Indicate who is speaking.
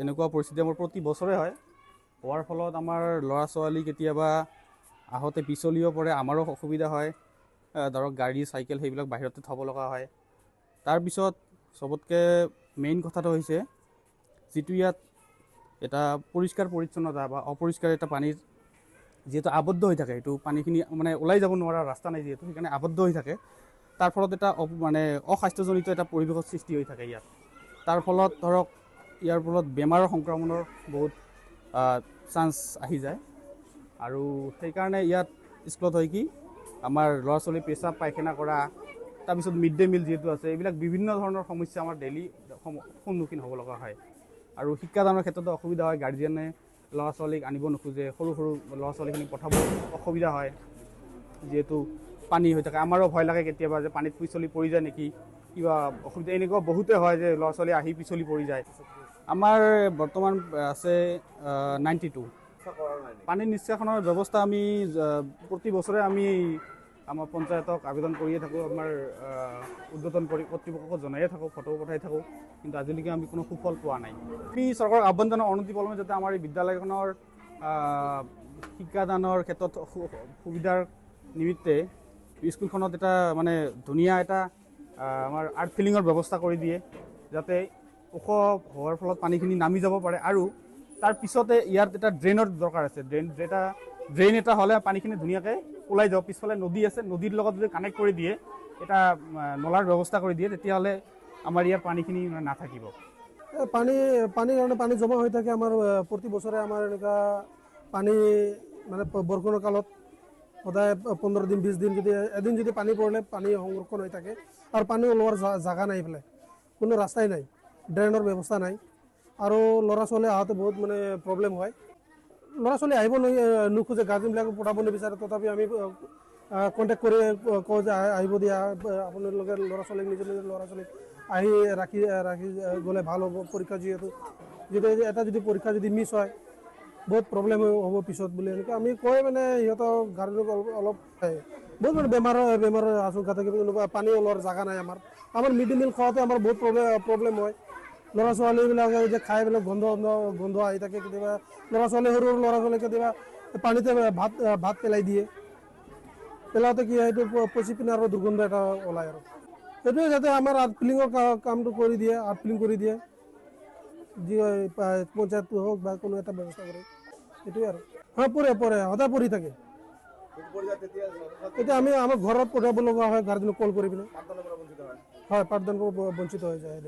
Speaker 1: এনেকুৱা পৰিস্থিতি আমাৰ প্ৰতি বছৰে হয়। হোৱাৰ ফলত আমাৰ ল'ৰা ছোৱালী কেতিয়াবা আহোঁতে পিছলিও পৰে, আমাৰো অসুবিধা হয়। ধৰক গাড়ী চাইকেল সেইবিলাক বাহিৰতে থ'ব লগা হয়। তাৰপিছত চবতকৈ মেইন কথাটো হৈছে যিটো ইয়াত এটা পৰিষ্কাৰ পৰিচ্ছন্নতা বা অপৰিষ্কাৰ এটা পানীৰ যিহেতু আবদ্ধ হৈ থাকে, এইটো পানীখিনি মানে ওলাই যাব নোৱাৰা ৰাস্তা নাই যিহেতু, সেইকাৰণে আবদ্ধ হৈ থাকে। তাৰ ফলত এটা মানে অস্বাস্থ্যজনিত এটা পৰিৱেশৰ সৃষ্টি হৈ থাকে ইয়াত। তাৰ ফলত ধৰক ইয়াৰ ফলত বেমাৰৰ সংক্ৰমণৰ বহুত চান্স আহি যায়। আৰু সেইকাৰণে ইয়াত স্কুলত হয় কি আমাৰ ল'ৰা ছোৱালী পেচাব পায়খানা কৰা, তাৰপিছত মিড ডে মিল যিহেতু আছে, এইবিলাক বিভিন্ন ধৰণৰ সমস্যা আমাৰ ডেইলি সন্মুখীন হ'ব লগা হয়। আৰু শিক্ষাদানৰ ক্ষেত্ৰতো অসুবিধা হয়, গাৰ্জিয়ানে ল'ৰা ছোৱালীক আনিব নোখোজে, সৰু সৰু ল'ৰা ছোৱালীখিনিক পঠাব অসুবিধা হয় যিহেতু পানী হৈ থাকে। আমাৰো ভয় লাগে কেতিয়াবা যে পানীত পিছলি পৰি যায় নেকি, কিবা অসুবিধা এনেকুৱা বহুতে হয় যে ল'ৰা ছোৱালী আহি পিছলি পৰি যায়। আমাৰ বৰ্তমান আছে 92। পানীৰ নিষ্কাশনৰ ব্যৱস্থা আমি প্ৰতি বছৰে আমি আমাৰ পঞ্চায়তক আবেদন কৰিয়ে থাকোঁ, আমাৰ ঊৰ্ধ্বতন কৰ্তৃপক্ষক জনায়ে থাকোঁ, ফটোও পঠাই থাকোঁ, কিন্তু আজিলৈকে আমি কোনো সুফল পোৱা নাই। আমি চৰকাৰক আহ্বান জনাওঁ অনতিপলমে যাতে আমাৰ এই বিদ্যালয়খনৰ শিক্ষাদানৰ ক্ষেত্ৰত সুবিধাৰ নিমিত্তে স্কুলখনত এটা মানে ধুনীয়া এটা আমাৰ আৰ্ট ফিলিঙৰ ব্যৱস্থা কৰি দিয়ে, যাতে ওখ হোৱাৰ ফলত পানীখিনি নামি যাব পাৰে। আৰু তাৰ পিছতে ইয়াত এটা ড্ৰেইনৰ দৰকাৰ আছে। ড্ৰেইন এটা হ'লে পানীখিনি ধুনীয়াকৈ ওলাই যাব। পিছফালে নদী আছে, নদীৰ লগত যদি কানেক্ট কৰি দিয়ে, এটা নলাৰ ব্যৱস্থা কৰি দিয়ে, তেতিয়াহ'লে আমাৰ ইয়াৰ পানীখিনি নাথাকিব।
Speaker 2: পানীৰ কাৰণে পানী জমা হৈ থাকে আমাৰ প্ৰতি বছৰে। আমাৰ এনেকুৱা পানী মানে বৰষুণৰ কালত সদায় 15 দিন 20 দিন যদি এদিন যদি পানী পৰিলে পানী সংৰক্ষণ হৈ থাকে। আৰু পানী ওলোৱাৰ জাগা নাই, এইফালে কোনো ৰাস্তাই নাই, ড্ৰেইনৰ ব্যৱস্থা নাই। আৰু ল'ৰা ছোৱালী আহোঁতে বহুত মানে প্ৰব্লেম হয়। ল'ৰা ছোৱালী আহিব নোখোজে, গাৰ্জেনবিলাকে পঠাব নিবিচাৰে, তথাপি আমি কণ্টেক্ট কৰি কওঁ যে আহিব দিয়া, আপোনালোকে ল'ৰা ছোৱালীক নিজৰ ল'ৰা ছোৱালীক আহি ৰাখি গ'লে ভাল হ'ব। পৰীক্ষা যিহেতু এটা যদি পৰীক্ষা যদি মিছ হয় বহুত প্ৰব্লেম হ'ব পিছত বুলি এনেকৈ আমি কৈ মানে সিহঁতৰ গাৰ্জেনক অলপ বহুত মানে বেমাৰৰ আশংকা থাকে। এনেকুৱা পানী ওলোৱাৰ জাগা নাই আমাৰ মিড ডে মিল খোৱাতে আমাৰ বহুত প্ৰব্লেম হয়। ল'ৰা ছোৱালীবিলাকে যে খাই পেলাই গোন্ধ আহি থাকে। কেতিয়াবা ল'ৰা ছোৱালী সৰু ল'ৰা ছোৱালী কেতিয়াবা পানীতে ভাত পেলাই দিয়ে, পেলাওঁতে কি হয় এইটো পচি পিনে আৰু দুৰ্গন্ধ এটা ওলায়। আৰু সেইটোৱে যাতে আমাৰ আৰ্ট ফিলিঙৰ কামটো কৰি দিয়ে, আৰ্ট ফিলিং কৰি দিয়ে, যি পঞ্চায়তটো হওক বা কোনো এটা ব্যৱস্থা কৰে, সেইটোৱে আৰু। হয়, পৰে সদায় পৰি থাকে। এতিয়া আমি আমাৰ ঘৰত পঠাব লগা হয়, গাৰ্জেনক কল কৰি পিনে। হয়, পাঠদানৰ পৰা বঞ্চিত হৈ যায়।